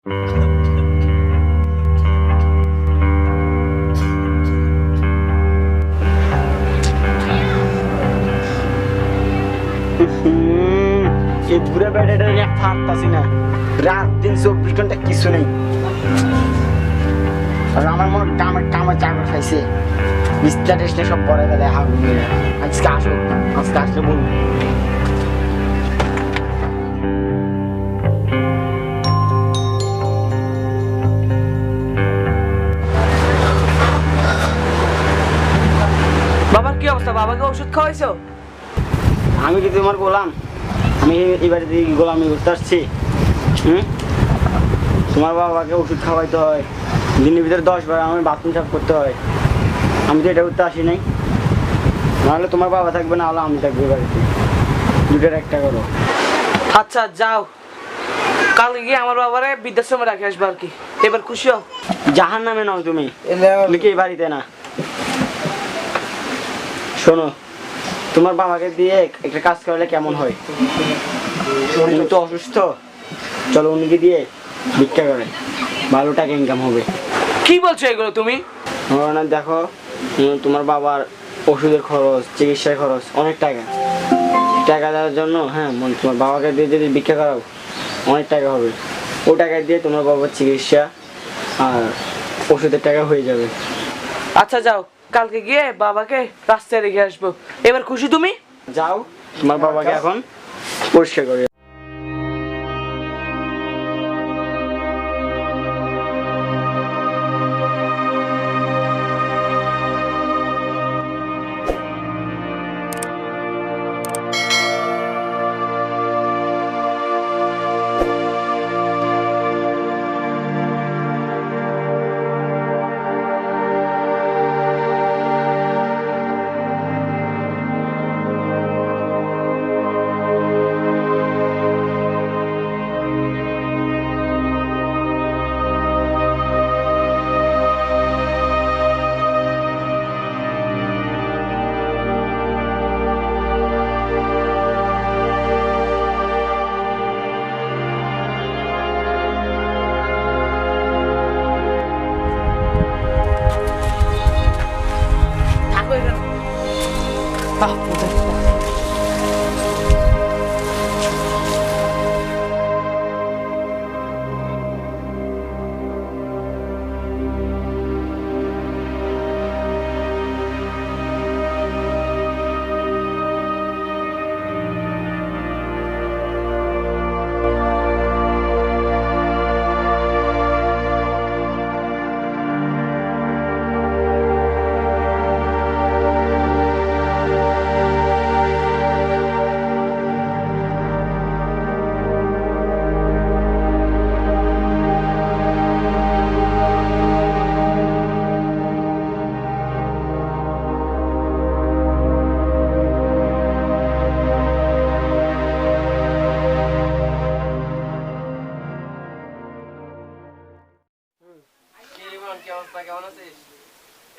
এই বুড়া বেটাটা ফাটতাছি না, রাত দিন 24 ঘন্টা কিছু নেই। আর আমার মনে কামে চাকর খাইছে, বিস্তার টেস্টে সব পরে গেলে আজকে আসো, আজকে আসলে বলবো। বাবার কি অবস্থা? বাবাকে ওষুধ খাওয়াইছো? আমি কি তোমার গোলাম? আমি এবারে গোলামি করতে আসছি? তোমার বাবাকে ওষুধ খাওয়াইতে হয়, দিনের ভিতরে 10 বার আমি বাথরুম সাফ করতে হয়। আমি তো এটা করতে আসি নাই। নাহলে তোমার বাবা থাকবে, না হলে আমি থাকবো বাড়িতে। দুটোর একটা করো। আচ্ছা যাও, কালকে গিয়ে আমার বাবারে বৃদ্ধাশ্রমে রাখে আসবে আর কি। এবার খুশি হও? জাহান নামে নাও তুমি, কি এই বাড়িতে না। শোনো, তোমার বাবাকে দিয়ে একটা কাজ করলে কেমন হয়? উনি তো অসুস্থ, চলো উনিকে দিয়ে ভিক্ষা করে, ভালো টাকা ইনকাম হবে। কি বলছো এগুলো তুমি? না দেখো, তোমার বাবার ওষুধের খরচ, চিকিৎসার খরচ অনেক টাকা। টাকা দেওয়ার জন্য হ্যাঁ, তোমার বাবাকে দিয়ে যদি ভিক্ষা করাও অনেক টাকা হবে। ও টাকা দিয়ে তোমার বাবার চিকিৎসা আর ওষুধের টাকা হয়ে যাবে। আচ্ছা যাও, কালকে গিয়ে বাবাকে রাস্তায় রেখে আসবো। এবার খুশি তুমি? যাও, তোমার বাবাকে এখন পরিষ্কার করে।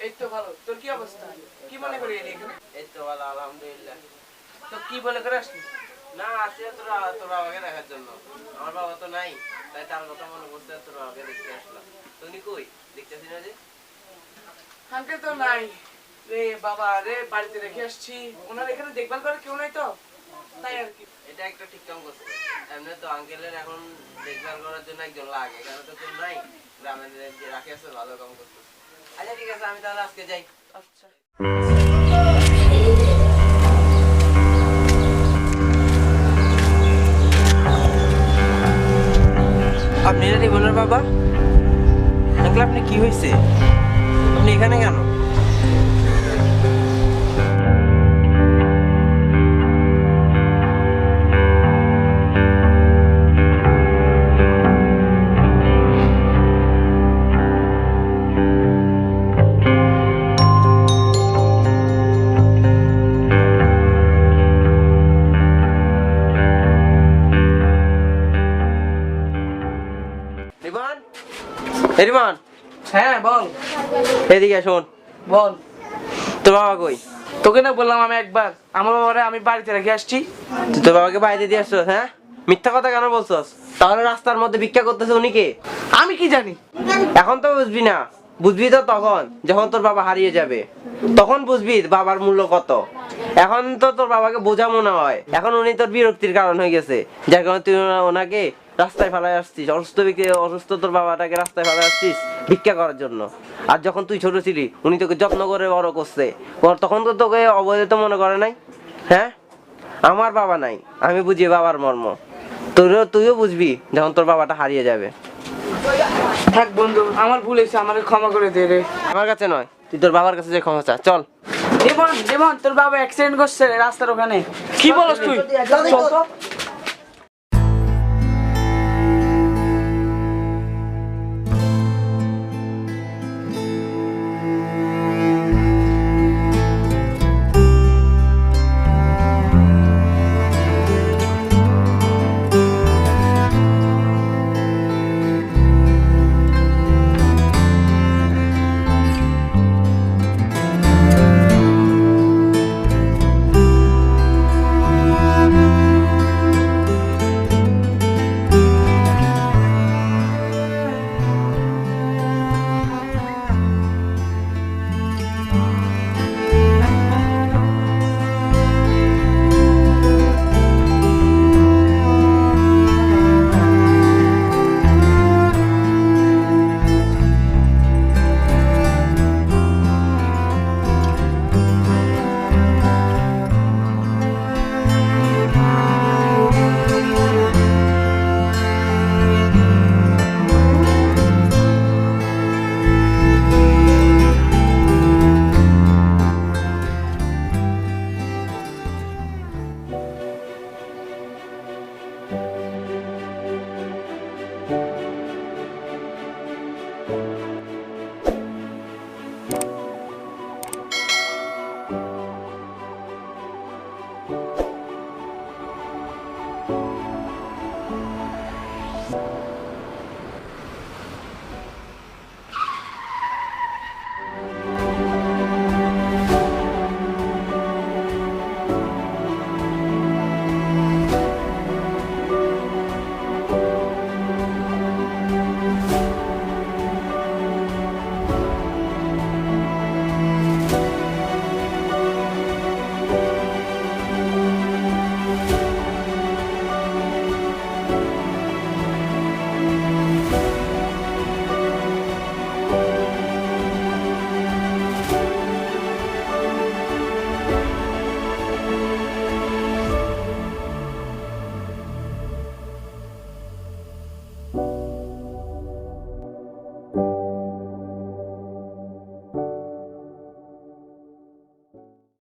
এই তো ভালো। তোর কি অবস্থা? কি মনে করি এখানে? এই তো ভালো, আলহামদুলিল্লাহ। তো কি বলে করে আসলি? না, আসি তোর বাবাকে দেখার জন্য। আমার বাবা তো নাই, তাই তার কথা মনে করতে তোর বাবাকে দেখতে আসলাম। তুমি কই? দেখতেছি না যে। আঙ্কেল তো নাই রে বাবা, রে বাড়িতে রেখে আসছি। ওনার এখানে দেখভাল করে কেউ নাই তো, তাই আর কি। এটা একটা ঠিক কাম করছে। এমনি তো আঙ্কেলের এখন দেখভাল করার জন্য একজন লাগে, কারণ তো কেউ নাই। গ্রামে যে রাখে আছে, ভালো কাম করতেছে। আচ্ছা ঠিক আছে, আমি তাহলে আজকে যাই। আচ্ছা আপনি এটা রিবনের বাবা? আঙ্কেল আপনি কি হয়েছে? আপনি এখানে কেন? রিবন, হ্যাঁ বল। এদিকে শোন। বল। তোর বাবা কই? তোকে না বললাম আমি একবার, আমার বাবারে আমি বাড়িতে রেখে আসছি। তুই তোর বাবাকে বাইরে দিয়ে আসছো? হ্যাঁ, মিথ্যা কথা কেন বলছস? তাহলে রাস্তার মধ্যে ভিক্ষা করতেছে উনি কে? আমি কি জানি? এখন তো বুঝবি না, বুঝবি তো তখন যখন তোর বাবা হারিয়ে যাবে, তখন বুঝবি বাবার মূল্য কত। এখন তো তোর বাবাকে বোঝা মনে হয়, এখন উনি তোর বিরক্তির কারণ হয়ে গেছে, যার কারণে তুই ওনাকে রাস্তায় ফেলায় আসছিস। অসুস্থ তোর বাবাটাকে রাস্তায় ফেলায় আসছিস ভিক্ষা করার জন্য। আর যখন তুই ছোট ছিলি উনি তোকে যত্ন করে বড় করছে, তখন তো তোকে অবহেলিত মনে করে নাই। হ্যাঁ, আমার বাবা নাই, আমি বুঝি বাবার মর্ম। তুইও বুঝবি যখন তোর বাবাটা হারিয়ে যাবে। থাক বন্ধু, আমার ভুল হয়েছে, আমাকে ক্ষমা করে দে রে। আমার কাছে নয়, তুই তোর বাবার কাছে যে ক্ষমা চা। চল। জীবন, তোর বাবা অ্যাক্সিডেন্ট করছে রাস্তার ওখানে। কি বলছ তুই? চল তো।